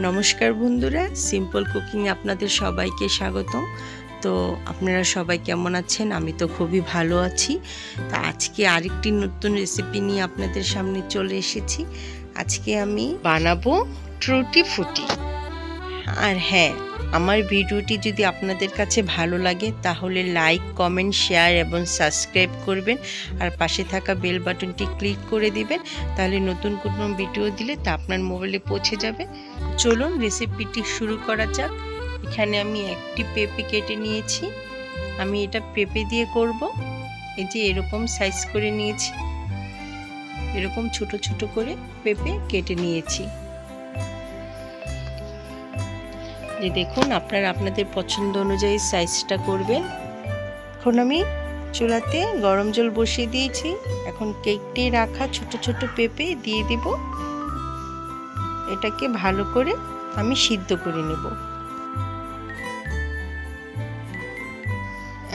নমস্কার বন্ধুরা, simple cooking আপনাদের সবাইকে স্বাগতম। তো আপনারা সবাই কেমন আছেন? আমি তো খুবই ভালো আছি। তো আজকে আরেকটি নতুন রেসিপি নিয়ে আপনাদের সামনে চলে এসেছি। আজকে আমি বানাবো টুটি ফুটি। আর হ্যাঁ, আমার ভিডিওটি যদি আপনাদের কাছে ভালো লাগে তাহলে লাইক, কমেন্ট, শেয়ার এবং সাবস্ক্রাইব করবেন। আর পাশে থাকা বেল বাটনটি ক্লিক করে দিবেন, তাহলে নতুন কোনো ভিডিও দিলে তা আপনার মোবাইলে পৌঁছে যাবে। চলুন রেসিপিটি শুরু করা যাক। এখানে আমি একটি পেঁপে কেটে নিয়েছি। আমি এটা পেঁপে দিয়ে করব। এই যে এরকম সাইজ করে নিয়েছি, এরকম ছোট ছোট করে পেঁপে কেটে নিয়েছি। যে দেখুন, আপনারা আপনাদের পছন্দ অনুযায়ী সাইজটা করবেন। এখন আমি চুলাতে গরম জল বসিয়ে দিয়েছি। এখন কেটে রাখা ছোট ছোট পেঁপে দিয়ে দেব। এটাকে ভালো করে আমি সিদ্ধ করে নেব।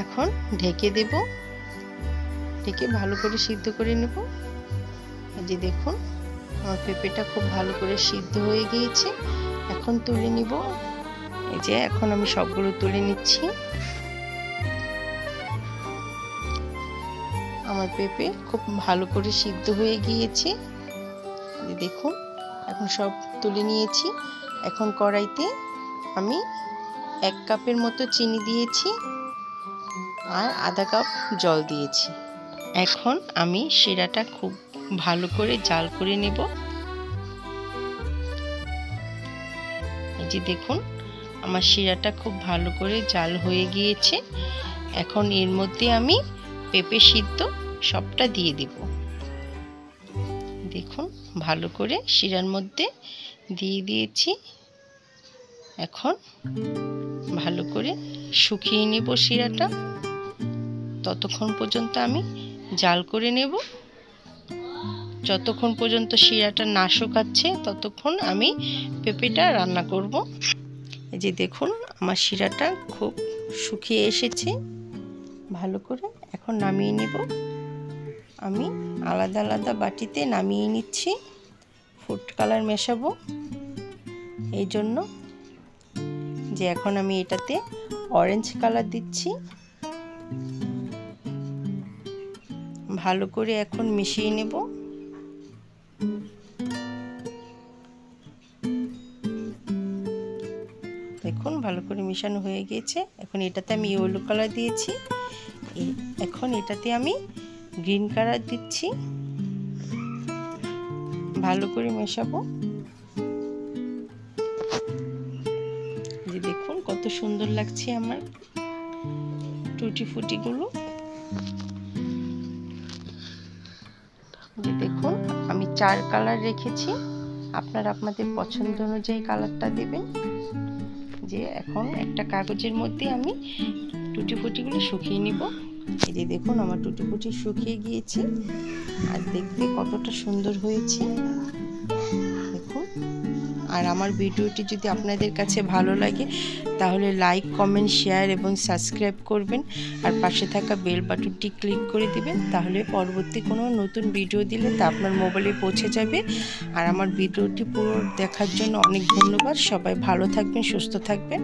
এখন ঢেকে দেব, ঢেকে ভালো করে সিদ্ধ করে নেব। এই যে দেখুন, আমার পেঁপেটা খুব ভালো করে সিদ্ধ হয়ে গিয়েছে। এখন তুলে নিব। এই যে এখন আমি সবগুলো তুলে নিচ্ছি। আমার পেঁপে খুব ভালো করে সিদ্ধ হয়ে গিয়েছে। দেখুন, এখন সব তুলে নিয়েছি। এখন কড়াইতে আমি 1 কাপের মতো চিনি দিয়েছি আর আধা কাপ জল দিয়েছি। এখন আমি শিরাটা খুব ভালো করে জাল করে নেব। এই যে দেখুন, আমার শিরাটা খুব ভালো করে জাল হয়ে গিয়েছে। এখন এর মধ্যে আমি পেঁপে সিদ্ধ সবটা দিয়ে দেব। দেখুন, ভালো করে শিরার মধ্যে দিয়ে দিয়েছি। এখন ভালো করে শুকিয়ে নেব শিরাটা। ততক্ষণ পর্যন্ত আমি জাল করে নেব। যতক্ষণ পর্যন্ত শিরাটা না শুকাচ্ছে ততক্ষণ আমি পেঁপেটা রান্না করব। এই যে দেখুন, আমার শিরাটা খুব শুকিয়ে এসেছে ভালো করে। এখন নামিয়ে নেব। আমি আলাদা আলাদা বাটিতে নামিয়ে নিচ্ছি। ফুড কালার মেশাবো এই জন্য, যে এখন আমি এটাতে অরেঞ্জ কালার দিচ্ছি। ভালো করে এখন মিশিয়ে নেব। দেখুন, ভালো করে মিশানো হয়ে গিয়েছে। এখন এটাতে আমি ইয়েলো কালার দিয়েছি। এখন এটাতে আমি গ্রিন কালার দিচ্ছি। ভালো করে মেশাবো। যে দেখুন, কত সুন্দর লাগছে আমার টুটি ফুটিগুলো। যে দেখুন, আমি 4 কালার রেখেছি। আপনারা আপনাদের পছন্দ অনুযায়ী কালারটা দেবেন। যে এখন একটা কাগজের মধ্যে আমি টুটি ফুটিগুলো শুকিয়ে নিব। এই যে দেখুন, আমার টুটি ফুটি শুকিয়ে গিয়েছে আর দেখতে কতটা সুন্দর হয়েছে দেখুন। আর আমার ভিডিওটি যদি আপনাদের কাছে ভালো লাগে তাহলে লাইক, কমেন্ট, শেয়ার এবং সাবস্ক্রাইব করবেন। আর পাশে থাকা বেল বাটনটি ক্লিক করে দিবেন, তাহলে পরবর্তী কোনো নতুন ভিডিও দিলে তা আপনার মোবাইলে পৌঁছে যাবে। আর আমার ভিডিওটি পুরো দেখার জন্য অনেক ধন্যবাদ। সবাই ভালো থাকবেন, সুস্থ থাকবেন।